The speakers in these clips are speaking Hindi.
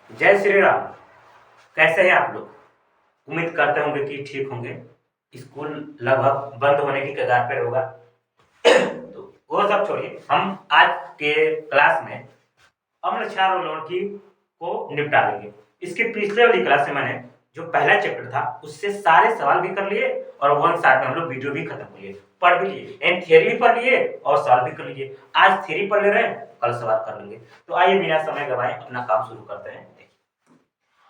जय श्री राम। कैसे हैं आप लोग? उम्मीद करते होंगे कि ठीक होंगे। स्कूल लगभग बंद होने की कगार पर होगा। तो वो सब छोड़िए, हम आज के क्लास में अम्ल क्षार और लवण की को निपटा लेंगे। इसके पिछले वाली क्लास में मैंने जो पहला चैप्टर था उससे सारे सवाल भी कर लिए और वन साथ में हम लोग वीडियो भी खत्म कर लिए, पढ़ भी लिए, एंड थियरी भी पढ़ लिए और सवाल भी कर लीजिए। आज थियरी पढ़ ले रहे हैं, कल सवाल कर लेंगे। तो आइए बिना समय गवाए अपना काम शुरू करते हैं।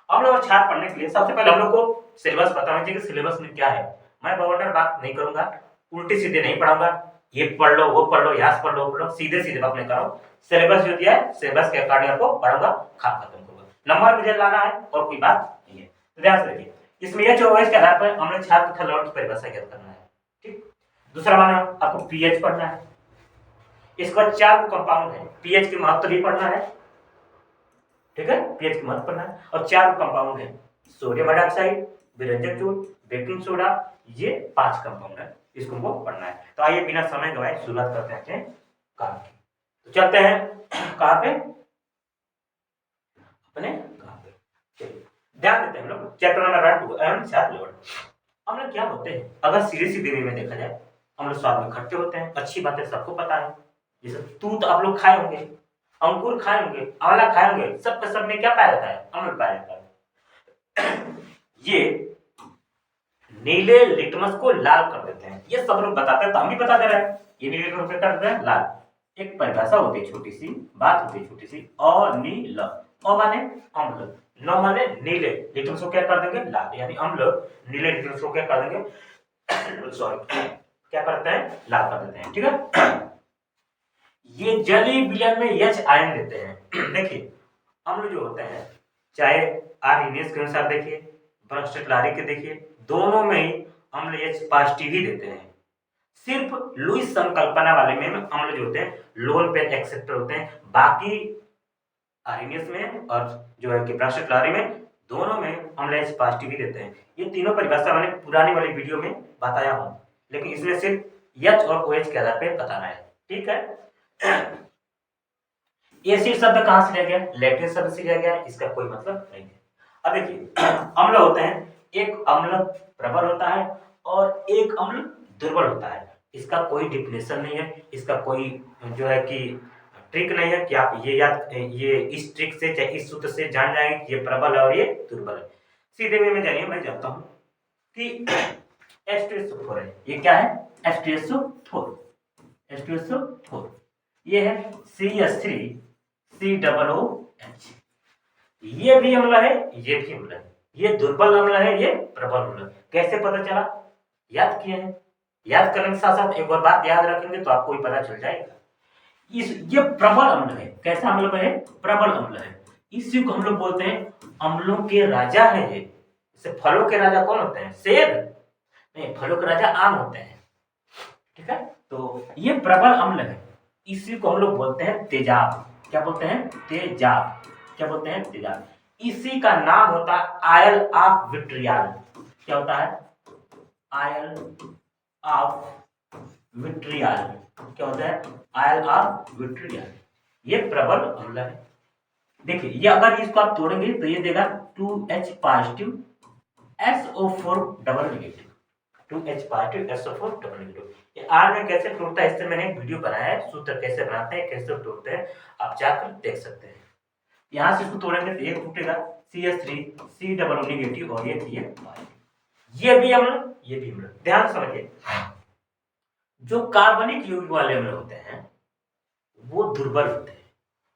हम लोग छात्र पढ़ने के लिए सबसे पहले हम लोग को सिलेबस पता होना चाहिए कि सिलेबस में क्या है। मैं बवंडर बात नहीं करूंगा, उल्टे सीधे नहीं पढ़ाऊंगा, ये पढ़ लो वो पढ़ लो यहाँ से पढ़ लो वो पढ़ लो, सीधे सीधे बात नहीं करो। सिलेबस जो दिया है सिलेबस के अकॉर्डिंग आपको पढ़ूंगा, खत्म करूंगा। नंबर मुझे लाना है और कोई बात नहीं है। तो ध्यान से देखिए, इसमें यह जो है इसके आधार पर हम लोग छात्र तथा लवण की परिभाषा ज्ञात करना है। ठीक, दूसरा माना आपको पीएच पढ़ना है। इसके बाद 4 कंपाउंड है, पीएच की महत्व भी पढ़ना है। ठीक है, पीएच की महत्व पढ़ना है और 4 कंपाउंड है, सोडियम हाइड्रोक्साइड, विरंजक चूर्ण, बेकिंग सोडा, ये 5 कंपाउंड है, इसको हमको पढ़ना है। तो आइए बिना समय गवाए शुरुआत करते हैं अपने काम की। तो चलते हैं कहां पे, अपने कहां पे, चलिए ध्यान देते हैं हम लोग चैप्टर नंबर 1 एवं सात लवण। हम लोग क्या होते हैं, अगर सीधे सीधे वे में देखा जाए हम लोग स्वाद में खट्टे होते हैं, अच्छी बात है, सबको पता है। जैसे तूत आप लोग खाए होंगे, अंकुर खाए होंगे, आंवला खाए होंगे, सब के सब में क्या पाया जाता है, अम्ल पाया जाता है। ये नीले लिटमस को लाल कर देते हैं, ये सब लोग बताते हैं तो हम भी बता दे रहे हैं। ये नीले लिटमस को कर देते हैं लाल। एक परिभाषा होती है, छोटी सी बात होती है, छोटी सी, अनील, अ माने अम्ल, न माने नीले, लिटमस को क्या कर देंगे लाल, यानी अम्ल नीले लिटमस को क्या कर देंगे सॉरी क्या करते हैं लाल कर देते हैं। ठीक है, ये जलीय विलयन में एच आयन देते हैं। देखिए अम्ल जो होते हैं, चाहे आरएनएस के अनुसार देखिए, ब्रॉन्स्टेटलारी के देखिए, दोनों में ही अम्ल एच पॉजिटिव ही देते हैं। सिर्फ लुईस संकल्पना वाले में अम्ल जो होते हैं लोन पेयर एक्सेप्टर होते हैं, बाकी आरएनएस में और जो है कि ब्रॉन्स्टेटलारी में दोनों में अम्ल एच पॉजिटिव ही देते हैं। ये तीनों परिभाषा मैंने पुरानी वाली वीडियो में बताया हूं, लेकिन इसमें सिर्फ एच और ओएच के आधार पर बताना है। ठीक है, एसिड शब्द कहां से लिया गया, लैटिन शब्द से लिया गया, इसका कोई मतलब नहीं है। अब देखिए अम्ल होते हैं, एक अम्ल प्रबल होता है और एक अम्ल दुर्बल होता है। इसका कोई डिफिनेशन नहीं है, इसका कोई जो है कि ट्रिक नहीं है कि आप ये इस ट्रिक से चाहे इस सूत्र से जान जाएंगे कि ये प्रबल है और ये दुर्बल है। सीधे वे में जानिए, मैं जानता हूं कि H2SO4 है, ये क्या है H2SO4, H2SO4 ये है CH3COOH, ये भी अम्ल है, ये भी अम्ल है, ये दुर्बल अम्ल है, ये प्रबल अम्ल है। कैसे पता चला, याद किए हैं, याद करने के साथ साथ एक और बात याद रखेंगे तो आपको भी पता चल जाएगा। ये प्रबल अम्ल है, कैसा अम्ल है, प्रबल अम्ल है। इसी को हम लोग बोलते हैं अम्लों के राजा है। ये जैसे फलों के राजा कौन होते हैं, सेब नहीं, फलों के राजा आम होते हैं। ठीक है, तो ये प्रबल अम्ल है, इसी को हम लोग बोलते हैं तेजाब। क्या बोलते हैं, तेजाब। क्या बोलते हैं, तेजाब। इसी का नाम होता है आयल ऑफ विट्रियल। क्या होता है, आयल ऑफ विट्रियल। क्या होता है, आयल ऑफ विट्रियल। ये प्रबल अम्ल है। देखिए ये अगर इसको आप तोड़ेंगे तो ये देगा 2H positive SO4 double negative, 2H positive SO4 double negative. ये आर में कैसे टूटता है, इससे मैंने एक वीडियो बनाया है, सूत्र कैसे बनाते हैं, कैसे तोड़ते हैं, आप जाकर देख सकते हैं। यहां से इसको तोड़ेंगे तो ये टूटेगा CH3 C डबल नेगेटिव और ये ये भी अम्ल, ये भी अम्ल। ध्यान समझिए, जो कार्बनिक यौगिक वाले अम्ल होते हैं वो दुर्बल होते हैं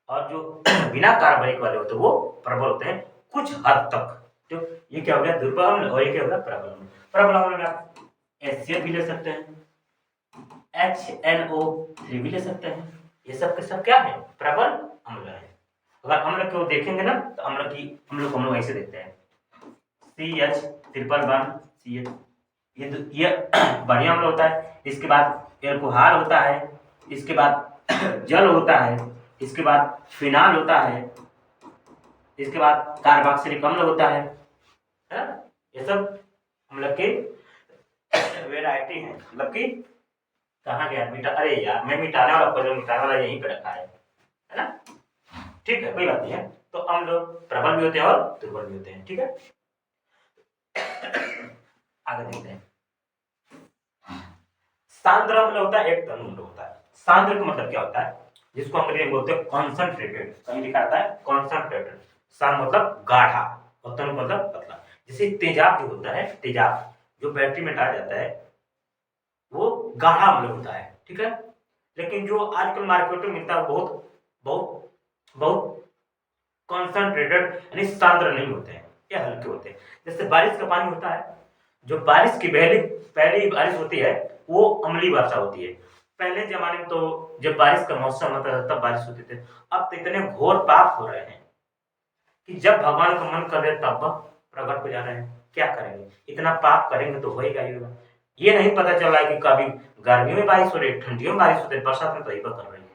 और जो बिना कार्बनिक वाले होते हैं वो प्रबल होते हैं कुछ हद तक। तो ये क्या हो गया, दुर्बल अम्ल, और ये क्या हो गया, प्रबल अम्ल। प्रबल अम्ल में आप HCl भी ले सकते हैं, HNO3 भी ले सकते हैं, ये सब के सब क्या है, प्रबल अम्ल है। अगर अम्ल को देखेंगे ना तो अम्ल को हम लोग ऐसे देखते हैं, CH111CH, ये बढ़िया अम्ल होता है। इसके बाद एल्कोहल होता है, इसके बाद जल होता है, इसके बाद फिनाल होता है, इसके बाद कार्बोक्सिलिक अम्ल होता है ना? ये सब अम्ल के वैरायटी है। मतलब कि कहाँ गया मिटा, अरे यार मैं मिटाने वाला, मिटाने वाला यहीं पे रखा है ना? ठीक है, कोई बात नहीं है। तो अम्ल प्रबल भी होते हैं और दुर्बल भी होते हैं। ठीक है, आगे देखते हैं। सांद्र अम्ल होता है, एक तनु अम्ल होता है। सांद्र का मतलब क्या होता है, जिसको अंग्रेजी में बोलते हैं कॉन्संट्रेटेड, कहीं लिखा आता है कॉन्संट्रेटेड। सांद्र मतलब गाढ़ा और तनु मतलब पतला। जैसे तेजाब जो होता है, तेजाब जो बैटरी में डाला जाता है वो गाढ़ा अम्ल होता है। ठीक है, लेकिन जो आजकल मार्केट में मिलता है वो बहुत बहुत बहुत कॉन्संट्रेटेड यानी सांद्र नहीं होते हैं, ये हल्के होते हैं। जैसे बारिश का पानी होता है, जो बारिश की पहली पहली बारिश होती है वो अम्लीय वर्षा होती है। पहले जमाने में तो जब बारिश का मौसम होता था तब बारिश होती थी। अब तो इतने घोर पाप हो रहे हैं कि जब भगवान का मन कर रहे तब वह प्रकट हो जा रहे हैं। क्या करेंगे, इतना पाप करेंगे तो होएगा ही होगा। ये नहीं पता चल रहा है कि कभी गर्मियों में बारिश हो रही है, ठंडियों में बारिश होती है, बरसात में तो ही कर रही है।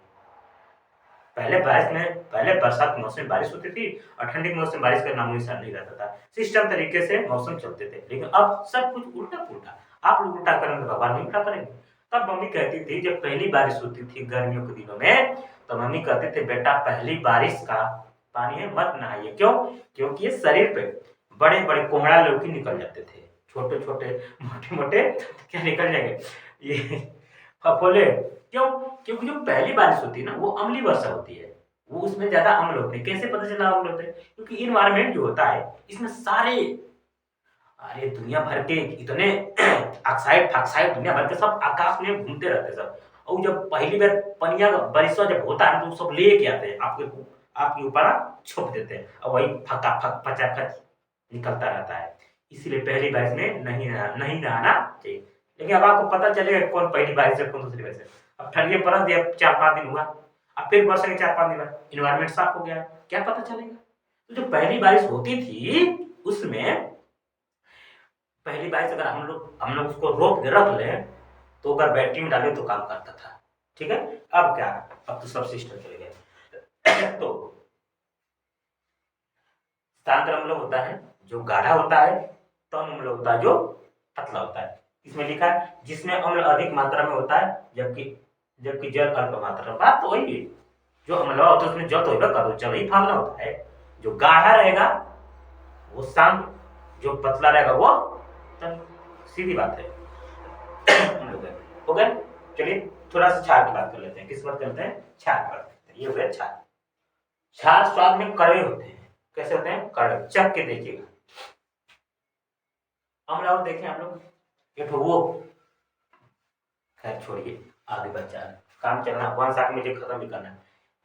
पहले बरसात के मौसम में बारिश होती थी और ठंडी के मौसम में बारिश का नामो निशान नहीं रहता था। सिस्टम तरीके से मौसम चलते थे, लेकिन अब सब कुछ उल्टा पुल्टा। आप लोग उल्टा करेंगे, भगवान नहीं उल्टा करेंगे। तब मम्मी कहती थी, जब पहली बारिश होती थी गर्मियों के दिनों में, तो मम्मी कहते थे बेटा पहली बारिश का पानी है मत नहाइए। क्यों? क्योंकि ये शरीर पे बड़े बड़े कोहड़ा लौकी निकल जाते थे, छोटे छोटे मोटे मोटे क्या निकल जाएंगे ये फफोले। क्यों? क्योंकि जो पहली बारिश होती है ना वो अम्लीय वर्षा होती है, वो उसमें ज्यादा अम्ल होते हैं। कैसे पता चला अम्ल होते हैं? क्योंकि इन्वायरमेंट जो होता है इसमें सारे, अरे दुनिया भर के इतने ऑक्साइड फाक्साइड दुनिया भर के सब आकाश में घूमते रहते हैं सब। और जब पहली बार पनिया बारिशा जब होता है तो सब लेके आते हैं आपके ऊपर छुप देते हैं और वही फका फक फचा फच निकलता रहता है। इसीलिए पहली बारिश में नहीं नहाना चाहिए। लेकिन अब आपको पता चलेगा कौन पहली बारिश है कौन दूसरी बारिश है। अब ठंडी बरस दिया 4-5 दिन हुआ, अब फिर वर्षा के 4-5 दिन बाद इन्वायरमेंट साफ हो गया, क्या पता चलेगा? तो जो पहली बारिश होती थी उसमें पहली बारिश अगर हम लोग उसको रोक के रख ले तो अगर बैटरी में डाले तो काम करता था। ठीक है, अब क्या, अब तो सब सिस्टम चले गए। तो सांद्र अम्ल होता है जो गाढ़ा होता है, तन अम्ल होता है जो पतला होता है। इसमें लिखा है जिसमें अम्ल अधिक मात्रा में होता है जबकि जबकि जल अल्प मात्रा में। बात तो वही है, जो अम्ल होता है उसमें जल तो होगा का तो जल ही फालना होता है। जो गाढ़ा रहेगा वो सांद्र, जो पतला रहेगा वो तन। सीधी बात है। हो गया। चलिए थोड़ा सा छाछ की बात कर लेते हैं। किस बात करते हैं? छाछ बात करते हैं। ये हो गया छाछ। छाछ स्वाद में कड़वे होते हैं। कैसे होते हैं? कड़वे। चख के देखिएगा। अम्ल और देखें आप लोग, ये तो वो, खैर छोड़िए, आगे बच्चा काम चलना 1 शॉट में मुझे खत्म भी करना है।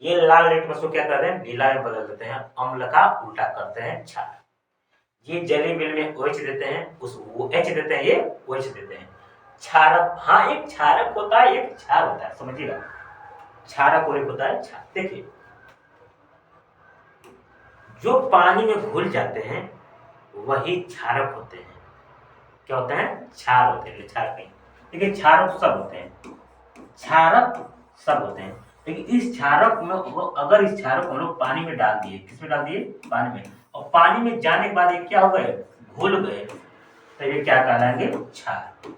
ये लाल रेट को क्या करते हैं? नीला में बदल देते हैं, अम्ल का उल्टा करते हैं छाछ। ये जली बिल में OH देते हैं, उस वो H देते हैं, ये OH देते हैं। क्षारक, हाँ एक क्षारक होता है एक क्षार होता है, समझिएगा। क्षारक और एक होता है क्षार। देखिए जो पानी में घुल जाते हैं वही क्षारक होते हैं। क्या होते हैं? क्षार होते हैं, क्षारक नहीं। देखिए क्षारक सब होते हैं, क्षारक सब होते हैं, लेकिन इस क्षारक में अगर इस क्षारक को हम लोग पानी में डाल दिए, किसमें डाल दिए? पानी में, और पानी में जाने के बाद ये क्या हो गए? घुल गए, तो ये क्या कहलाएंगे? क्षार।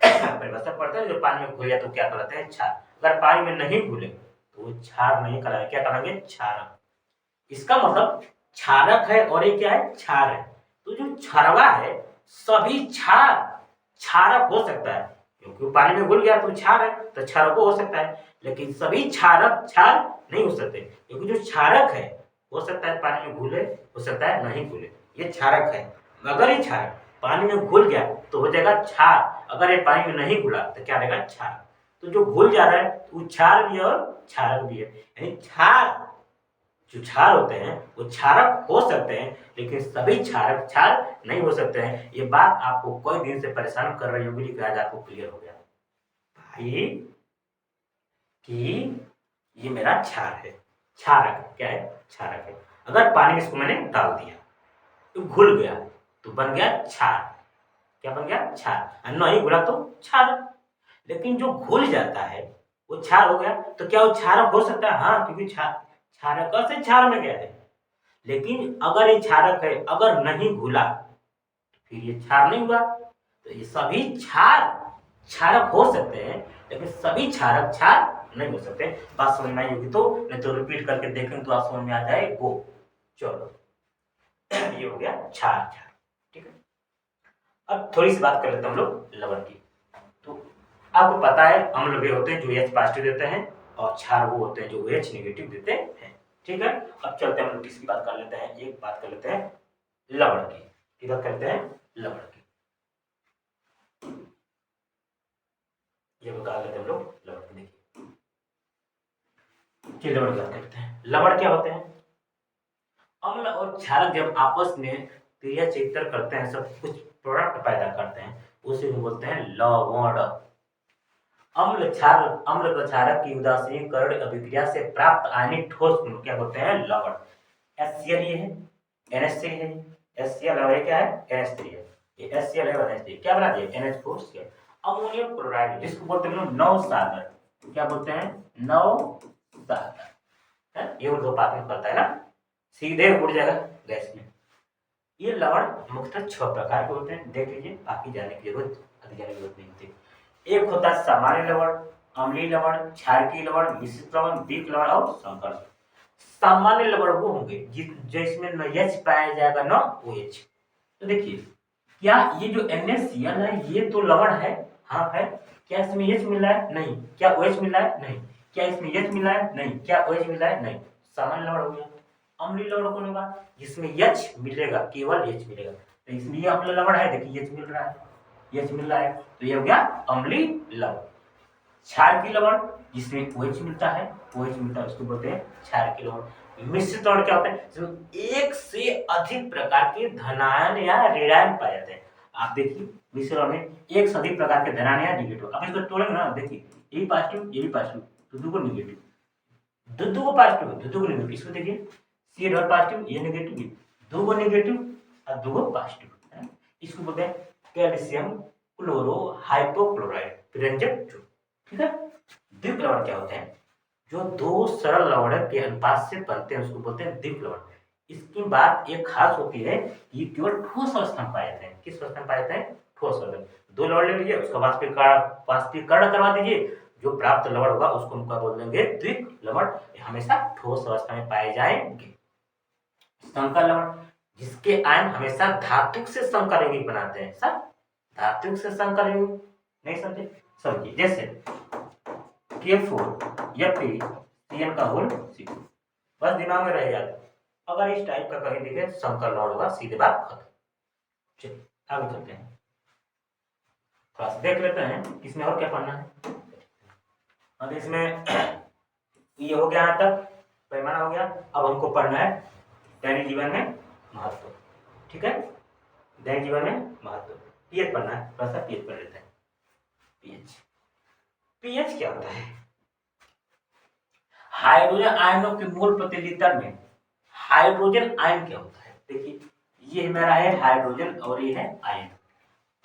परिभाषा पढ़ते हैं, जो पानी में घुल जाए तो क्या कहलाते हैं? क्षार। अगर पानी में नहीं घुले तो वो क्षार नहीं कहलाएंगे, क्या कहलाएंगे? क्षारक। इसका मतलब क्षारक है और ये क्या है? क्षार है। तो जो क्षारवा है सभी क्षार क्षारक हो सकता है, क्योंकि पानी में घुल गया तो क्षार है, तो क्षारक हो सकता है। लेकिन सभी क्षारक क्षार नहीं हो सकते, क्योंकि जो क्षारक है हो सकता है पानी में घुले, हो सकता है नहीं घुले, ये क्षारक है। अगर ये क्षारक पानी में घुल गया तो हो जाएगा क्षार, अगर ये पानी में नहीं घुला तो क्या रहेगा? क्षार। तो जो घुल जा रहा है वो क्षार भी है और क्षारक भी है। यानी क्षार, जो क्षार होते हैं वो क्षारक हो सकते हैं, लेकिन सभी क्षारक क्षार नहीं हो सकते हैं। ये बात आपको कोई दिन से परेशान कर रही होगी, लेकिन आज आपको क्लियर हो गया भाई कि ये मेरा क्षार है। क्षारक क्या है? क्षारक है। अगर पानी में इसको मैंने डाल दिया तो घुल गया तो बन गया क्षार। क्या बन गया? क्षार। नहीं घुला तो क्षारक। लेकिन जो घुल जाता है वो क्षार हो गया, तो क्या वो क्षारक हो सकता है? हाँ, क्योंकि क्षारक से क्षार में गया है। लेकिन अगर ये क्षारक है, अगर नहीं घुला तो फिर ये क्षार नहीं हुआ। तो ये सभी क्षार क्षारक हो सकते हैं, लेकिन सभी क्षारक क्षार नहीं हो सकते। बात समझ में आई होगी तो, नहीं तो रिपीट करके देखेंगे तो आप समझ में आ जाए वो। चलो ये हो गया क्षार। ठीक है, अब थोड़ी सी बात कर लेते हैं हम लोग लवण की। तो आपको पता है अम्ल वे होते हैं जो H पॉजिटिव देते हैं और क्षार वो होते हैं जो H नेगेटिव देते हैं। ठीक है, अब चलते हैं हम लोग किसकी बात कर लेते हैं, एक बात कर लेते हैं लवण की। की बात करते हैं लवण की, ये बता लेते हैं हम लोग लवण की। देखिए लवण की बात करते हैं। लवण क्या होते हैं? अम्ल और क्षारक जब आपस में क्रिया चेतर करते हैं, सब कुछ प्रोडक्ट पैदा करते हैं, उसे बोलते हैं लवण। अम्ल व क्षारक की उदासीनीकरण अभिक्रिया से प्राप्त आयनिक ठोस को क्या बोलते हैं? लवण। HCl ये है, NH3 है, HCl और ये क्या है? NH3 है। ये HCl है और NH3 क्या बना दिया? NH4Cl। अमोनियम क्लोराइड जिसको बोलते हैं नवसागर, क्या बोलते हैं? नवसागर। ये दो बात में करता है ना, सीधे उड़ जाएगा गैस में। ये लवण मुख्यतः 6 प्रकार के होते हैं, देख लीजिए, बाकी जाने की जरूरत अधिक जाने की जरूरत नहीं होती। एक होता है सामान्य लवण, अम्लीय लवण, क्षारकीय लवण, मिश्रित लवण, दीप लवण और संकर। सामान्य लवण वो होंगे जिसमें न H पाया जाएगा न OH। तो देखिए, क्या ये जो NaCl है ये तो लवण है? हाँ है। क्या इसमें H मिला है? नहीं। क्या OH मिला है? नहीं। क्या इसमें H मिला है? नहीं। क्या OH मिला है? नहीं। सामान्य लवण हो गया। अम्लीय लवण कौन होगा? जिसमें H मिलेगा, केवल H मिलेगा। तो इसमें ये अम्ल लवण है, देखिए H मिल रहा है, H मिल रहा है, तो ये हो गया अम्लीय लवण। क्षारकीय लवण जिसमें OH मिलता है, OH मिलता है, उसको बोलते हैं क्षारकीय लवण। मिश्रित लवण क्या होता है? जिसमें एक से अधिक प्रकार के धनायन या ऋणायन पाए जाते हैं। आप देखिए मिश्रित लवण में एक से अधिक प्रकार के धनायन या निगेटिव, आप इसको तोड़ेंगे ना, देखिए ये भी पॉजिटिव, ये भी पॉजिटिव, तो दो को नेगेटिव, दो को पॉजिटिव, दो को नेगेटिव। इसको देखिए C डॉट पॉजिटिव, ये नेगेटिव, दो को नेगेटिव और दो को पॉजिटिव। इसको बोलते हैं कैल्शियम क्लोरो हाइपोक्लोराइड विरंजक। ठीक है, द्वीप लवण क्या होते हैं? जो दो सरल लवण के अनुपात से बनते हैं उसको बोलते हैं द्वीप लवण। इसकी बात एक खास होती है, ये केवल ठोस अवस्था में पाए जाते हैं। किस अवस्था में पाए जाते हैं? ठोस अवस्था में। दो लवण ले लीजिए, उसका वाष्पीकरण करवा दीजिए, जो प्राप्त लवण होगा उसको उनका बोल देंगे द्वीप लवण। हमेशा ठोस अवस्था में पाए जाएंगे। संकर लवण जिसके आयन हमेशा धातुक से संकर यौगिक बनाते हैं। सर धातुक से संकर यौगिक नहीं समझे? समझिए, जैसे K4 का होल C, बस दिमाग में रह जाता। अगर इस टाइप का कहीं देखे संकर लवण होगा, सीधे बात खत्म। चलिए आगे चलते हैं, थोड़ा सा देख लेते हैं इसमें और क्या पढ़ना है। अब इसमें ये हो गया, यहाँ तक पैमाना हो गया। अब हमको पढ़ना है दैनिक जीवन में महत्व। ठीक है, दैनिक जीवन में महत्व पीएच पढ़ना है, थोड़ा सा पीएच पढ़ लेते हैं। पीएच क्या होता है? हाइड्रोजन आयनों के मोल प्रति लीटर में हाइड्रोजन आयन क्या होता है? देखिए ये मेरा है हाइड्रोजन और ये है आयन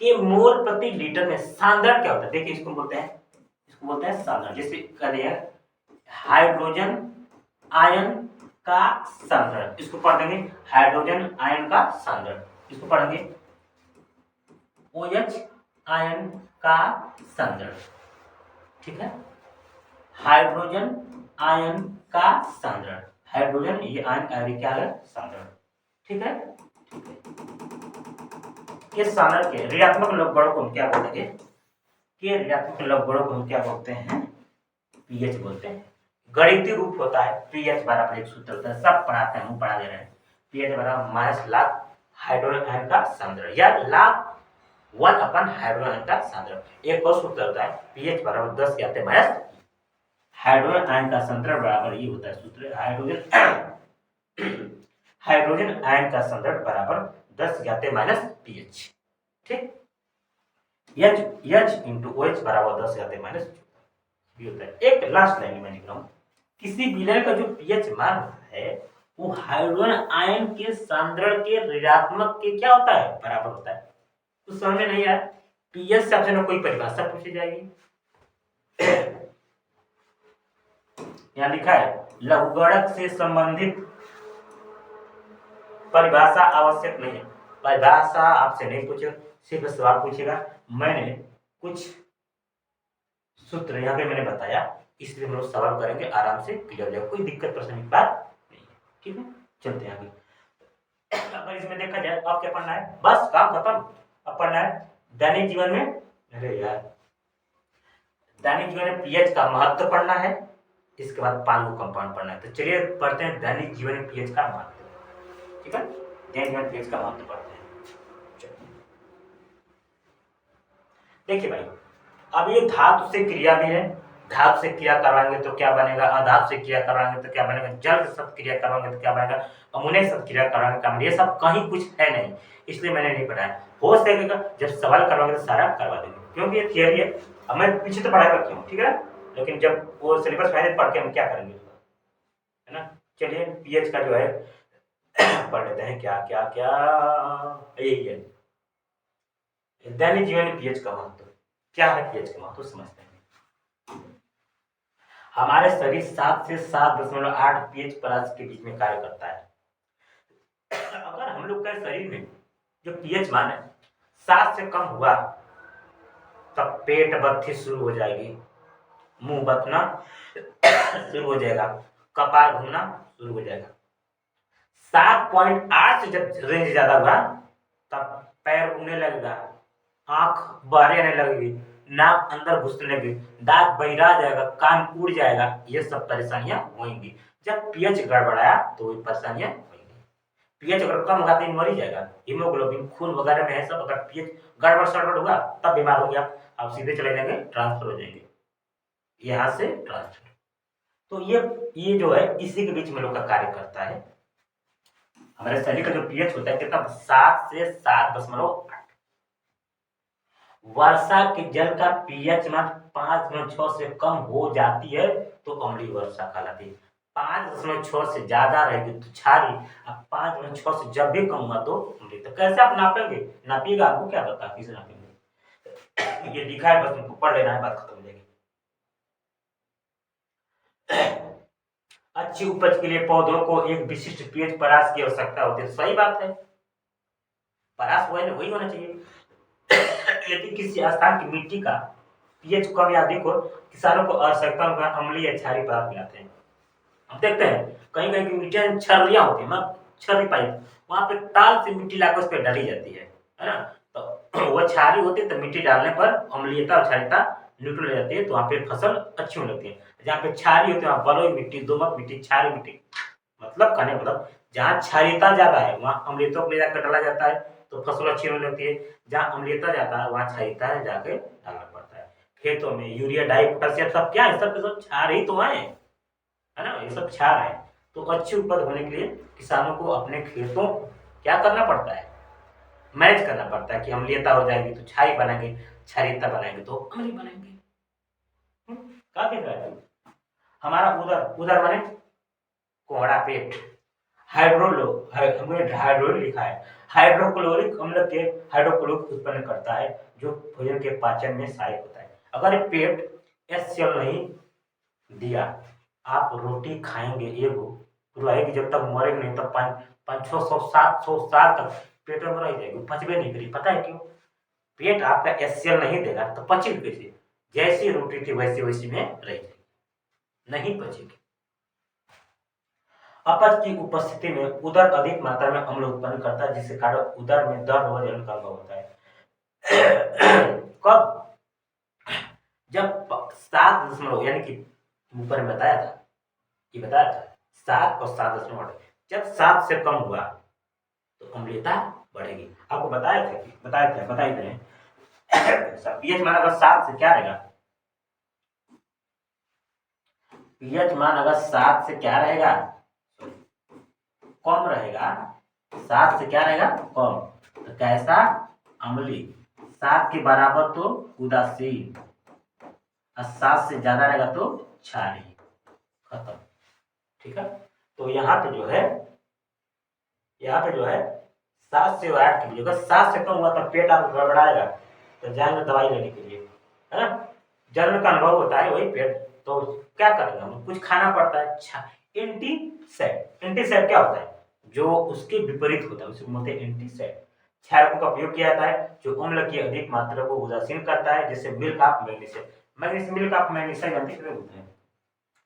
के मोल प्रति लीटर में सांद्रण क्या होता है? देखिए इसको बोलते हैं सांद्रण। जैसे कह दिया हाइड्रोजन आयन का सांद्रण, इसको पढ़ देंगे हाइड्रोजन आयन का सांद्रण। इसको पढ़ेंगे OH आयन का सांद्रण। ठीक है, हाइड्रोजन आयन का सांद्रण, हाइड्रोजन ये आयन क्या है? सांद्रण। ठीक है, के सांद्रण के ऋणात्मक लवगुणों को हम क्या बोलेंगे? के ऋणात्मक लवगुणों को हम क्या बोलते हैं? पीएच बोलते हैं। गणितीय रूप होता है पीएच बराबर एक सूत्र होता है, सब पढ़ाते हैं, हम पढ़ा दे रहे हैं। पीएच बराबर माइनस लाख हाइड्रोजन आयन का सांद्रण या लाख 1 अपन हाइड्रोजन आयन का सांद्रण। एक और सूत्र होता है पीएच बराबर 10 के आते माइनस हाइड्रोजन आयन का सांद्रण बराबर ये होता है सूत्र हाइड्रोजन आयन का सांद्रण बराबर 10 के आते माइनस पीएच। ठीक, H इंटू OH बराबर 10 के आते माइनस होता है। एक लास्ट लाइन में लिख रहा हूँ, किसी विलय का जो पीएच मान होता है वो हाइड्रोजन आयन के सांद्रण के ऋणात्मक के क्या होता है? बराबर होता है। तो समझ में नहीं आया? पीएच से आपसे कोई परिभाषा पूछी जाएगी, यहाँ लिखा है लघुगणक से संबंधित परिभाषा आवश्यक नहीं है। परिभाषा आपसे नहीं पूछेगा, सिर्फ सवाल पूछेगा। मैंने कुछ सूत्र यहाँ पे मैंने बताया इसलिए हम लोग सवाल करेंगे, आराम से क्लियर हो जाएगा, कोई दिक्कत परेशानी की बात नहीं है। ठीक है, चलते हैं आगे। अगर इसमें देखा जाए अब क्या पढ़ना है, बस काम खत्म। अब पढ़ना है दैनिक जीवन में, अरे यार, दैनिक जीवन में पीएच का महत्व पढ़ना है, इसके बाद पालू कंपाउंड पढ़ना है। तो चलिए पढ़ते हैं दैनिक जीवन में पीएच का महत्व। ठीक है, दैनिक जीवन में पीएच का महत्व पढ़ते हैं। देखिए भाई, अब ये धातु से क्रिया भी है, धातु से क्रिया करवाएंगे तो क्या बनेगा, अधातु से क्रिया करवाएंगे तो क्या बनेगा, जल के साथ क्रिया करवाएंगे तो क्या बनेगा, अमोनिया के साथ क्रिया करवाएंगे क्या बनेगा, ये सब कहीं कुछ है नहीं, इसलिए मैंने नहीं पढ़ाया। हो सकेगा जब सवाल करवाएंगे तो सारा करवा देंगे, क्योंकि ये थियरी है, अब मैं पीछे तो पढ़ाई करती हूँ, ठीक है, लेकिन जब वो सिलेबस मैंने पढ़ के हम क्या करेंगे, है ना। चलिए पीएच का जो है पढ़ लेते हैं, क्या क्या क्या, यही है दैनिक जीवन में पीएच का महत्व। क्या है पीएच का महत्व, समझते हैं। हमारे शरीर 7 से 7.8 पीएच परास के बीच में कार्य करता है। अगर हम लोग के शरीर में जो पीएच मान है 7 से कम हुआ तब पेट बत्ती शुरू हो जाएगी, मुंह बतना शुरू हो जाएगा, कपाल घूमना शुरू हो जाएगा। 7.8 से जब रेंज ज्यादा हुआ तब पैर घूमने लगेगा, आंख बाहर आने लगेगी, नाक अंदर घुसने लगेगी, दांत बहिरा जाएगा, कान उड़ जाएगा, ये सब परेशानियां होंगी। जब पीएच गड़बड़ाया तो ये परेशानियां होंगी। पीएच अगर कम होगा तो मर ही जाएगा, हीमोग्लोबिन खून वगैरह में है सब, अगर पीएच गड़बड़ सड़बड़ हुआ तब बीमार हो गया, आप सीधे चले जाएंगे, ट्रांसफर हो जाएंगे, यहाँ से ट्रांसफर। तो ये जो है इसी के बीच में लोग का कार्य करता है। हमारे शरीर का जो पीएच होता है कितना, 7 से 7.8। वर्षा के जल का पीएच मान 5.6 से कम हो जाती है तो अम्लीय वर्षा कहलाती है। 5.6 से ज्यादा रहेगी तो क्षारीय, अब 5.6 से जब भी कम हुआ तो अम्लीय। तो कैसे आप नापेंगे, नापिएगा, आपको क्या पता किसे नापेंगे, ये लिखा है, बस तुमको पढ़ लेना है, बात खत्म हो जाएगी। अच्छी उपज के लिए पौधों को एक विशिष्ट पीएच परास की आवश्यकता होती है, सही बात है, परास वही होना चाहिए। यदि किसी स्थान की मिट्टी का पीएच कम या अधिक हो, किसानों को आवश्यकता अनुसार अम्लीय या क्षारीय पदार्थ मिलाते हैं। हम देखते हैं कहीं कहीं की मिट्टियां छर्रियां होती है, छर्री पाई, वहां पे ताल से मिट्टी लाकर उस पर डाली जाती है ना, तो वह क्षारीय होती है, तो मिट्टी डालने पर अम्लीयता और क्षारीयता न्यूट्रल हो जाती है, तो वहाँ पे फसल अच्छी होने लगती है। जहाँ पे क्षारीय होती है वहाँ बलुई मिट्टी, दोमट मिट्टी, क्षारीय मिट्टी, मतलब कहने मतलब जहाँ क्षारीयता ज्यादा है वहाँ अम्लीयता को ले जाकर डाला जाता है तो फसल अच्छी होने लगती है, जहाँ अम्लीयता ज्यादा है वहाँ क्षारीयता जाके डालना पड़ता है। खेतों में यूरिया, डाई, पोटासियम सब क्या है, सब के सब क्षार ही तो है ना, ये सब क्षार है। तो अच्छी उपज होने के लिए किसानों को अपने खेतों क्या करना पड़ता है, मैनेज करना पड़ता है कि अम्लीयता हो जाएगी तो क्षारीय बनाएंगे, क्षारीयता बनाएंगे तो अम्लीय बनाएंगे। क्या देख रहा है हमारा उदर माने कोहड़ा पेट, हाइड्रोल लिखा है, हाइड्रोक्लोरिक अम्ल के हाइड्रोक्लोरिक उत्पन्न करता है जो भोजन के पाचन में सहायक होता है। अगर पेट HCl नहीं दिया, आप रोटी खाएंगे एगो रहेगी, जब तक मरेंगे नहीं तब 500-700 साल तक पेट में रह जाएगी, पचबे नहीं करेगी। पता है क्यों, पेट आपका HCl नहीं देगा तो पचेगी कैसे, जैसी रोटी थी वैसी वैसी में रह जाएगी, नहीं पचेगी। अपच की उपस्थिति में उदर अधिक मात्रा में अम्ल उत्पन्न करता है, जिसके कारण उदर में दर्द व जलन का अनुभव होता है। कब, जब 7 यानी कि ऊपर में बताया था 7 और 7.8, जब 7 से कम हुआ तो अम्लीयता बढ़ेगी। आपको बताए थे पीएच मान अगर 7 से क्या रहेगा, पीएच मान अगर 7 से क्या रहेगा, कम रहेगा, 7 से क्या रहेगा कम, तो कैसा, अम्लीय। 7 के बराबर तो उदासीन, और 7 से ज्यादा रहेगा तो क्षारीय, खत्म। ठीक है, तो यहाँ पे जो है 7 से 8 के लिए, अगर 7 से कम हुआ तो पेट आप गड़बड़ाएगा तो जाएंगे दवाई लेने के लिए, है ना, जलन का अनुभव होता है वही पेट, तो क्या करेंगे हम, कुछ खाना पड़ता है। एंटीसेड क्या होता है, जो उसके विपरीत होता है उसे बोलते हैं एंटीसेड। क्षारकों का उपयोग किया जाता है जो अम्ल की अधिक मात्रा को उदासीन करता है, जैसे milk of magnesium. Milk of magnesium जानते हैं होते हैं,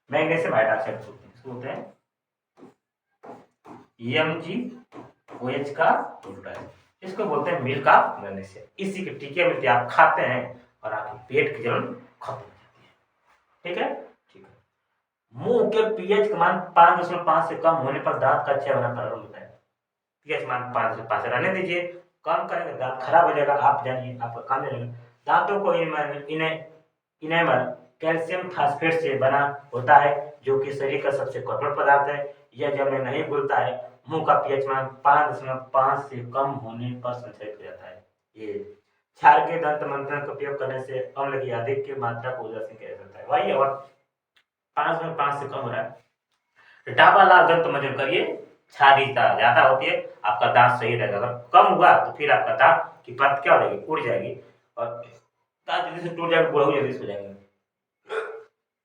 मैग्नीशियम हाइड्रोक्साइड बोलते हैं MgOH का उल्टा है, इसको बोलते हैं मिल्क ऑफ मैग्नीशियम। इसी के टीके मिलते हैं, आप खाते हैं और आपके पेट की जलन खत्म हो जाती है। ठीक है, ठीक है। मुंह के पीएच का मान 5.5 से कम होने पर दांत का क्षय होना प्रारंभ होता है। पीएच मान 5 से 5 रहने दीजिए, कम करेंगे दांत खराब हो जाएगा, आप जानिए आपका काम नहीं रहेगा। दांतों को इनेमल कैल्शियम फास्फेट से बना होता है, जो कि शरीर का सबसे कठोर पदार्थ है। यह जब में नहीं घुलता है, मुंह का पीएच मान 5.5 से कम होने पर संचरित हो जाता है। ये क्षार के दंत मंथन का उपयोग करने से अम्ल की अधिक की मात्रा को उदासीन किया जाता है। वही और 5.5 से कम हो रहा है, डाबा लाल दंत मंजन करिए, क्षारीयता ज्यादा होती है, आपका दांत सही रहेगा। अगर कम हुआ तो फिर आपका दांत की परत क्या हो जाएगी, उड़ जाएगी और दांत जल्दी से टूट जाएगा, बुढ़ऊ जल्दी से हो जाएंगे।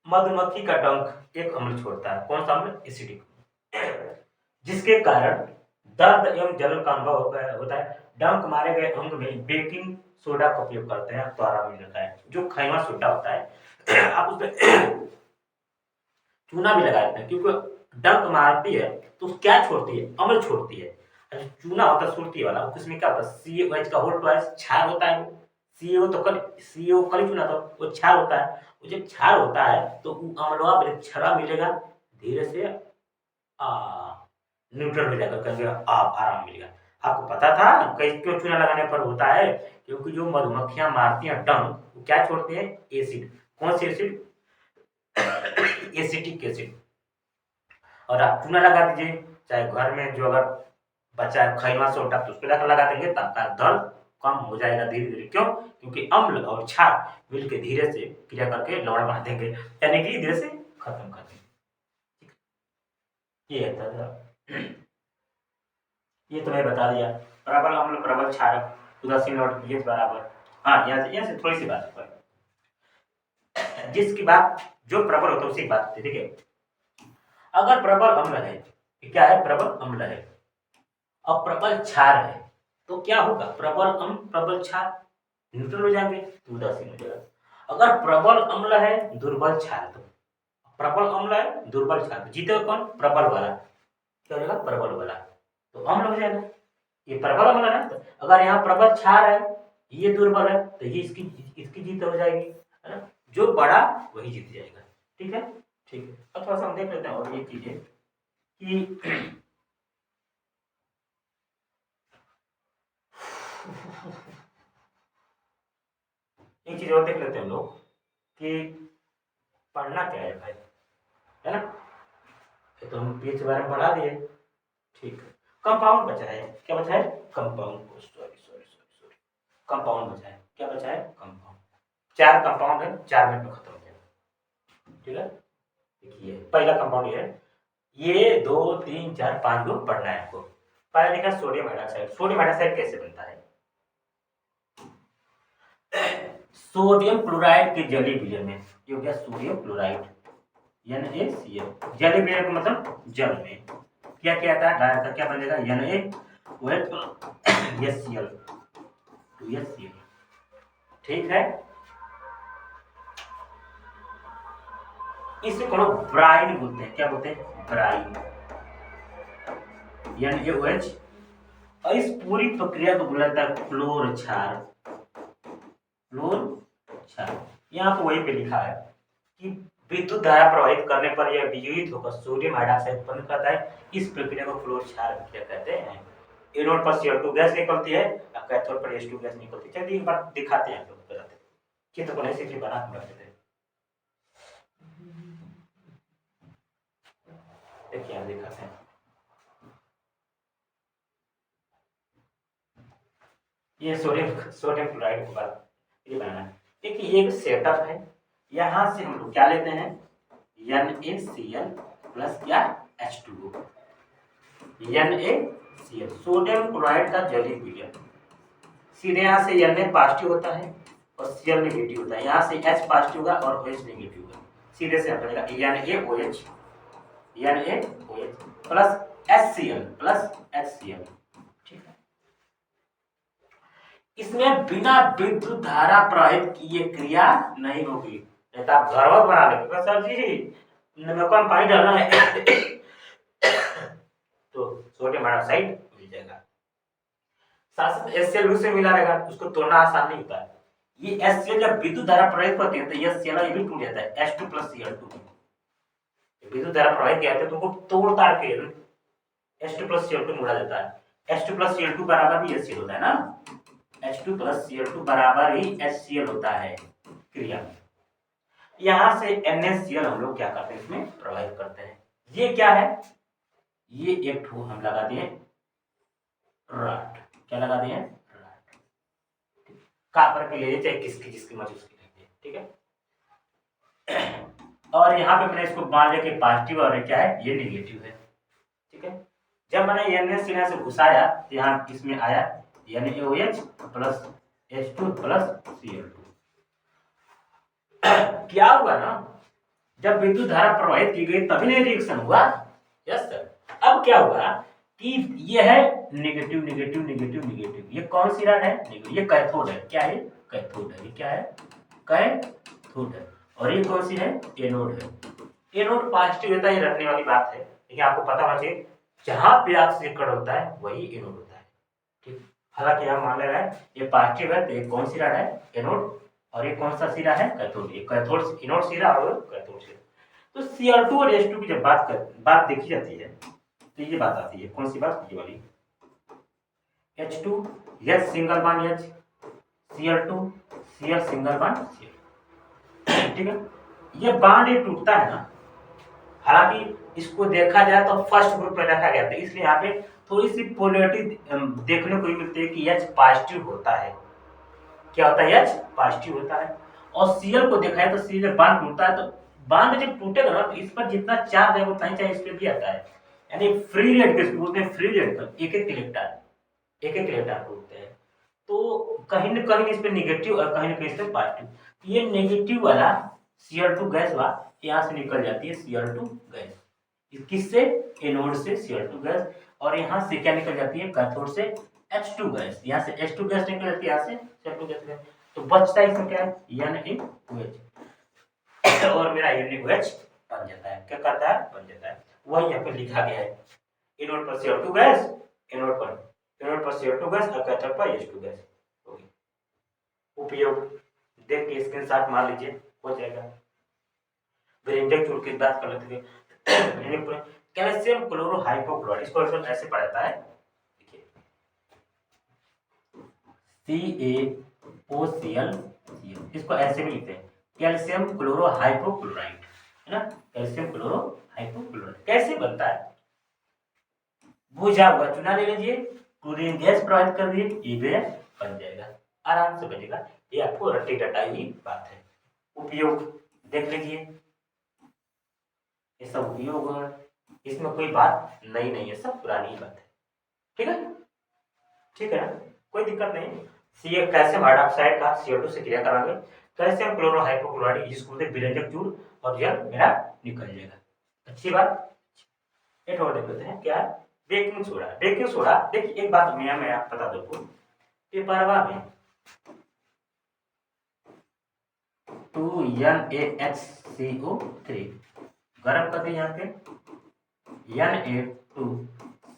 मधुमक्खी का डंक एक अम्ल छोड़ता है, कौन सा अम्ल, एसिडिक, जिसके कारण दर्द एवं जलन का अनुभव होता है। डंक मारे गए अंग में बेकिंग सोडा का उपयोग करते हैं तो आराम मिलता है। जो खैमा सोडा होता है आप उसमें चूना भी लगा देते हैं, क्योंकि डंक मारती है तो क्या छोड़ती है, अम्ल छोड़ती है। चूना होता है सुरती वाला, उसमें क्या होता है, CaOH का होल ट्वाइस क्षार होता है। CO तो CO कली चूना, तो वो क्षार होता है। वो जब क्षार होता है तो अम्लवा क्षारा मिलेगा, धीरे से न्यूट्रल हो जाएगा, कहेंगे आप आराम मिलेगा। आपको पता था कई क्यों चूना लगाने पर होता है, क्योंकि जो मधुमक्खियां मारती हैं डंक, वो क्या छोड़ती है, एसिड। कौन सी एसिड, एसिटिक एसिड। और आप चूना लगा दीजिए, चाहे घर में जो अगर बचा है खैमा सोडा तो उसको लगा देंगे, तब का दर्द कम हो जाएगा धीरे धीरे। क्यों, क्योंकि अम्ल और क्षार मिलकर धीरे से क्रिया करके लवण बना देंगे, यानी कि धीरे से खत्म कर देंगे। ये था, ये तो मैं बता दिया। प्रबल अम्ल प्रबल क्षारक उदासीन और पीएच बराबर। हाँ, यहाँ से थोड़ी सी बात पर जिसकी बात जो प्रबल होता है उसी की बात होती है। ठीक है, अगर प्रबल अम्ल है, क्या है, प्रबल अम्ल है, अब प्रबल क्षार है, तो क्या होगा, प्रबल अम्ल प्रबल क्षार न्यूट्रल हो जाएंगे तो उदासीन हो जाएगा। अगर प्रबल अम्ल है दुर्बल क्षार, तो प्रबल अम्ल है दुर्बल क्षार, जीतेगा कौन, प्रबल वाला, क्या हो जाएगा, प्रबल वाला, तो अम्ल हो जाएगा। ये प्रबल अम्ल है ना, अगर यहाँ प्रबल क्षार है, ये दुर्बल है, तो ये इसकी जीत हो जाएगी, है ना, जो बड़ा वही जीत जाएगा। ठीक है, ठीक है। अब थोड़ा सा हम देख लेते हैं और ये चीजें कि एक चीज और देख लेते हैं हम लोग कि पढ़ना क्या है भाई, है ना। तो हम पीएच के बारे में पढ़ा दिए, ठीक है। कंपाउंड बचा है, क्या बचा है, compound, sorry sorry sorry sorry, compound बचा है, क्या बचा है, कंपाउंड। 4 कंपाउंड है, 4 मिनट में खत्म हो जाएगा। ठीक है, देखिए पहला कंपाउंड ये है, ये 2 3 4 5 को पढ़ना है आपको। पहले लिखा सोडियम हाइड्रोक्साइड। सोडियम हाइड्रोक्साइड कैसे बनता है, सोडियम क्लोराइड के जली विलय में, ये हो गया सोडियम क्लोराइड, NaCl। जली विलय का मतलब जल में क्या क्या आता है, डायरेक्ट क्या बनेगा, NaOH+HCl, 2HCl। ठीक है, इसे कोनो ब्राइन बोलते हैं, क्या बोलते हैं, ब्राइन, NaOH। और इस पूरी प्रक्रिया को बोला जाता है फ्लोर क्षार, फ्लोर क्षार। यहाँ पे वही पे लिखा है कि विद्युत धारा प्रवाहित करने पर यह वियुक्त होकर सोडियम हाइड्रोक्साइड उत्पन्न करता है। इस प्रक्रिया को फ्लोर क्षार प्रक्रिया कहते हैं। एनोड पर CO2 गैस निकलती है और कैथोड पर H2 गैस निकलती है। चलिए एक बार दिखाते हैं, लोग बताते हैं, चित्र को ऐसे ही बना के रख देते हैं। देखिए यहाँ दिखाते हैं, ये सोडियम क्लोराइड के बाद ये बनाना है। देखिए ये एक सेटअप है, यहाँ से हम लोग क्या लेते हैं, NaCl प्लस क्या, H2O, NaCl सोडियम क्लोराइड का जलीय विलयन। सीधे यहाँ से Na पॉजिटिव होता है और Cl नेगेटिव होता है, यहाँ से H पॉजिटिव होगा और OH नेगेटिव होगा, सीधे से हट जाएगा, NaOH plus HCl plus HCl। ठीक है, इसमें बिना विद्युत धारा प्रवाहित किए क्रिया नहीं होगी। नहीं तो आप घरवा बना लेंगे सर जी, नमक में पानी डालना है तो सोडियम हाइड्रोक्साइड मिल जाएगा। साथ साथ HCl से मिला रहेगा, उसको तोड़ना आसान नहीं होता है। ये HCl जब विद्युत धारा प्रवाहित होती है तो ये HCl ये भी टूट जाता है, H2 + Cl2। विद्युत धारा प्रवाहित किया तो तुमको तोड़ ताड़ के H2 + Cl2 मुड़ा देता है। H2 + Cl2 बराबर ही HCl होता है ना, H2 + Cl2 बराबर ही HCl होता है क्रिया। यहां से NaCl हम लोग क्या करते हैं, इसमें प्रवाहित करते हैं। ये क्या है, ये एक ठो हम लगा दिए रॉड। क्या लगा दिए, रॉड। कापर के लिए चाहे किसकी जिसकी मर्जी उसकी ले, ठीक है। और यहाँ पे मैंने इसको मान लिया कि पॉजिटिव और क्या है, ये नेगेटिव है, ठीक है। जब मैंने NaCl से घुसाया तो यहाँ इसमें आया NaOH plus H2 plus Cl2। क्या हुआ ना, जब विद्युत धारा प्रवाहित की गई तभी नहीं रिएक्शन हुआ। Yes sir. अब क्या हुआ कि ये है नेगेटिव नेगेटिव नेगेटिव नेगेटिव, ये कौन सी रॉड है, ये कैथोड है। क्या है, कैथोड है। ये क्या है, कैथोड है। और ये कौन सी है, एनोड है। एनोड पॉजिटिव होता है, ये रखने वाली बात है, लेकिन आपको पता होना चाहिए जहां पे ऑक्सीजन कण होता है वही एनोड होता है, ठीक। हालांकि यहाँ मान ले रहा है ये पॉजिटिव है तो ये कौन सी रॉड है, एनोड। और ये कौन सा सिरा है, कैथोड। ये कैथोड एनोड सिरा और कैथोड सिरा। तो Cl2 और H2 की जब बात देखी जाती है तो ये बात आती है, कौन सी बात, ये वाली। H2 H single bond H, Cl2 Cl single bond Cl, ठीक है। ये बॉन्ड ये टूटता है ना, हालांकि इसको देखा जाए तो फर्स्ट ग्रुप में रखा गया था, इसलिए यहाँ पे थोड़ी सी पोलैरिटी देखने को मिलती है कि H पॉजिटिव होता है। क्या होता है, H पॉजिटिव होता है। और Cl को देखा है तो Cl बॉन्ड टूटता है, तो बॉन्ड जब टूटेगा ना तो इस पर जितना चार्ज है उतना ही चार्ज इस पे भी आता है। यानी फ्री रेडिकल बोलते हैं, फ्री रेडिकल एक एक इलेक्ट्रॉन टूटते हैं। तो कहीं न कहीं इस पे नेगेटिव और कहीं न कहीं इस पे पॉजिटिव। ये नेगेटिव वाला Cl2 गैस वा यहाँ से निकल जाती है Cl2 गैस, किससे, एनोड से Cl2 गैस। और यहाँ से क्या निकल जाती है, कैथोड से H2 गैस। यहाँ से H2 गैस निकल जाती है, यहाँ से Cl2 गैस। तो बचता है इसमें क्या है, NaOH। और मेरा NaOH बन जाता है, क्या करता है, बन जाता है। वही यहाँ पे लिखा गया है, एनोड पर Cl2 गैस, एनोड पर Cl2 गैस और कैथोड पर H2 गैस। उपयोग देख के स्क्रीनशॉट मार लीजिए, हो जाएगा। ब्रेंजक चूड़ की बात कर लेते हैं। कैल्शियम क्लोरो हाइपोक्लोराइड, इसको ऐसे पढ़ता है, देखिए CaOCl, इसको ऐसे भी लिखते हैं कैल्शियम क्लोरो हाइपोक्लोराइड, है ना। कैल्शियम क्लोरो हाइपोक्लोराइड कैसे बनता है, बुझा हुआ चूना ले लीजिए, क्लोरीन गैस प्रवाहित कर दिए, ये गैस बन जाएगा, आराम से बनेगा। ये आपको रट्टी रटाई हुई बात है। उपयोग देख लीजिए, ये सब उपयोग, इसमें कोई बात नई नहीं है, सब पुरानी बात है, ठीक है, ठीक है ना, कोई दिक्कत नहीं। कैल्शियम हाइड्रोक्साइड का CO2 से क्रिया कराएंगे, कैल्शियम क्लोरो हाइपोक्लोराइड जिसको बोलते हैं विरंजक चूड़, और जल मेरा निकल जाएगा। अच्छी बात। एक और देख लेते हैं, क्या है, बेकिंग सोडा। बेकिंग सोडा देखिए, एक बात मैं आप बता दूं, पेपरवा में 2NaHCO3 गरम कर दिए, यहाँ पे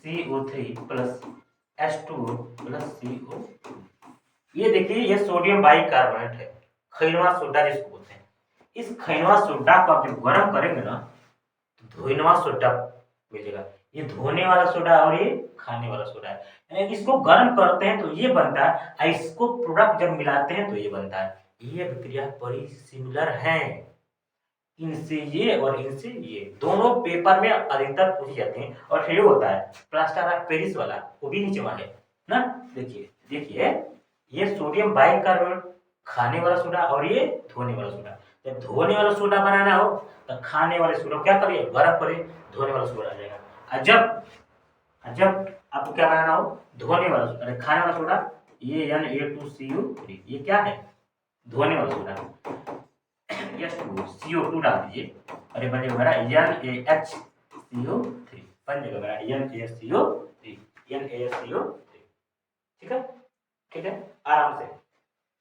Na2CO3 plus H2O plus CO2। ये देखिए, ये सोडियम बाइकार्बोनेट है, खैनवा सोडा जिसको बोलते हैं। इस खैनवा सोडा को आप जब गरम करेंगे ना तो धोइनवा सोडा मिलेगा। ये धोने वाला सोडा और ये खाने वाला सोडा है, यानी इसको गर्म करते हैं तो ये बनता है, और इसको प्रोडक्ट जब मिलाते हैं तो ये बनता है। ये प्रक्रिया बड़ी सिमिलर है, इनसे ये और इनसे ये, दोनों पेपर में अधिकतर पूछी जाती हैं। और फिर होता है प्लास्टर ऑफ पेरिस वाला, वो भी नीचे वहां है ना। देखिए देखिए, ये सोडियम बाइकार्बोनेट खाने वाला सोडा और ये धोने वाला सोडा। जब धोने वाला सोडा बनाना हो तो खाने वाले सोडा क्या करिए, गरम करिए, धोने वाला सोडा आ जाएगा। और जब आपको क्या बनाना हो, धोने वाला सोडा, अरे खाने वाला सोडा, ये Na2CO3, ये क्या है, धोने वाला सोडा। CO2 डाल दीजिए, अरे बन जाएगा मेरा NaHCO3, बन जाएगा मेरा NaCO3, NaCO3, ठीक है, ठीक है। आराम से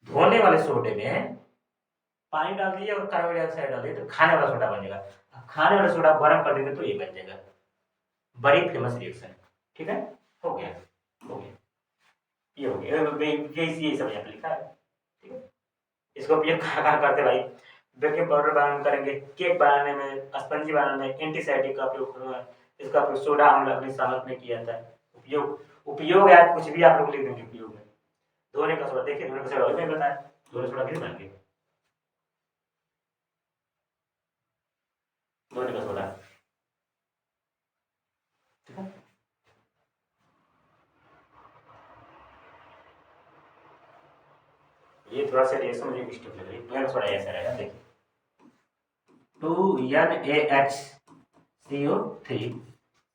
धोने वाले सोडे में पानी डाल दीजिए और कार्बन डाइऑक्साइड डाल दीजिए तो खाने वाला सोडा बन जाएगा। खाने वाला सोडा गर्म कर देंगे तो ये बन जाएगा। बड़ी फेमस रिएक्शन। ठीक है, हो गया, हो गया, ये हो गया। यही सब यहाँ पे लिखा है। ठीक है, इसको उपयोग कहाँ कहाँ करते भाई? बेकिंग पाउडर बनाने में करेंगे, केक बनाने में, स्पंजी बनाने में, एंटीसाइटिक का उपयोग करूँगा। इसका उपयोग सोडा अम्ल अपनी सामग्री में किया जाता है। उपयोग उपयोग यार कुछ भी आप लोग लिख देंगे उपयोग में। धोने का सोडा, देखिए धोने का सोडा नहीं बताया, धोने का सोडा किस बनाएंगे? धोने का सोडा। ठीक है, ये थोड़ा सा रिएक्शन मुझे मिस्टेक लग रही है। धोने का सोडा ऐसा रहेगा, देखिए 2NaHCO3,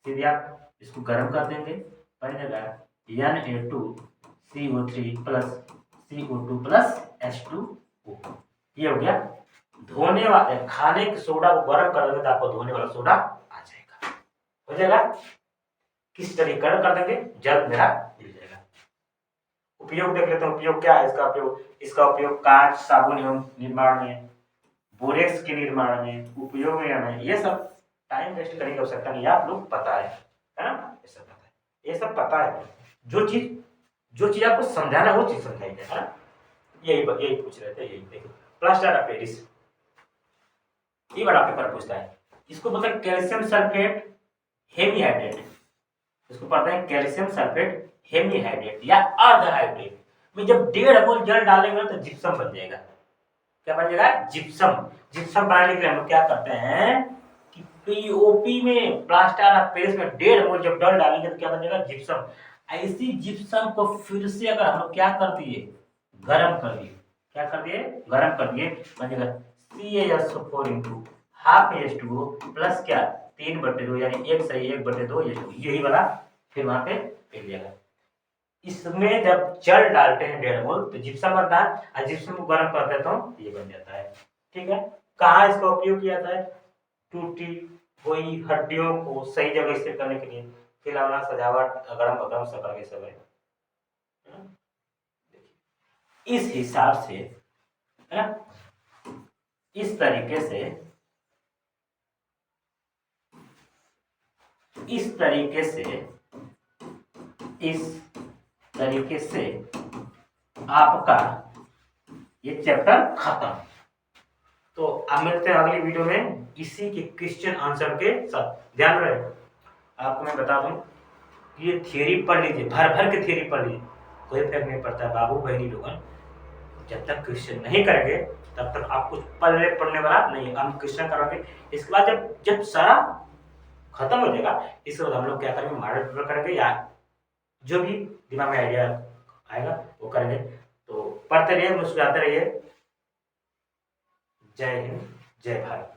सीधे आप इसको गर्म कर देंगे, बनेगा Na2CO3 plus CO2 plus H2O। ये हो गया धोने वाले। खाने के सोडा को गर्म कर देंगे तो आपको धोने वाला सोडा आ जाएगा। हो जाएगा। किस तरीके गर्म कर देंगे, जल मेरा मिल जाएगा। उपयोग देख लेते हैं, उपयोग क्या है इसका उपयोग? इसका उपयोग कांच साबुन एवं निर्माण में, बोरेक्स के निर्माण में, उपयोग में, ये सब टाइम वेस्ट करने की आवश्यकता नहीं है, आप लोग पता है ना? ये सब पता है, ये सब पता है। जो चीज आपको समझाना है वो चीज समझाएंगे, है ना? यही पूछ रहे थे। यही देखो, प्लास्टर ऑफ पेरिस, ये बड़ा पेपर पूछता है। इसको बोलते हैं कैल्शियम सल्फेट हेमीहाइड्रेट। इसको पढ़ते हैं कैल्शियम सल्फेट हेमीहाइड्रेट या अर्धहाइड्रेट में। जब 1.5 मोल जल डालेंगे तो जिप्सम बन जाएगा। क्या बन जाएगा? जिप्सम। जिप्सम बनाने के लिए हम लोग क्या करते हैं कि पीओपी में, प्लास्टर ऑफ पेरिस में 1.5 मोल जब जल डालेंगे तो क्या बन जाएगा? जिप्सम। ऐसी जिप्सम को फिर से अगर हम लोग क्या कर दिए, गर्म कर दिए, क्या कर दिए? गर्म कर दिए, बन जाएगा CaSO4 into half H2O plus क्या 3/2 यानी 1/1/2 H2O। यही वाला फिर वहां पे मिल जाएगा। इसमें जब जल डालते हैं 1.5 मोल तो जिप्सम बनता है, और जिप्सम को गर्म कर देता हूँ ये बन जाता है। ठीक है, कहाँ इसका उपयोग किया जाता है? टूटी हुई हड्डियों को सही जगह स्थिर करने के लिए, खिलौना, सजावट, गरम अगरम सकल के सब है। इस हिसाब से, है ना, इस तरीके से, इस तरीके से आपका ये चैप्टर खत्म। तो अब मिलते हैं अगली वीडियो में इसी के क्वेश्चन आंसर के साथ। ध्यान रहे, आपको मैं बता दूं, ये थियरी पढ़ लीजिए, भर भर के थियरी पढ़ लीजिए, कोई फर्क नहीं पड़ता। बाबू बहनी लोगन जब तक क्वेश्चन नहीं करेंगे तब तक आप कुछ पढ़ने वाला नहीं। हम क्वेश्चन करेंगे, इसके बाद जब सारा खत्म हो जाएगा, इसके बाद हम लोग क्या करेंगे, मॉडल पेपर करेंगे या जो भी दिमाग में आइडिया आएगा वो करेंगे। तो पढ़ते रहिए, मुस्कुराते रहिए। जय हिंद, जय भारत।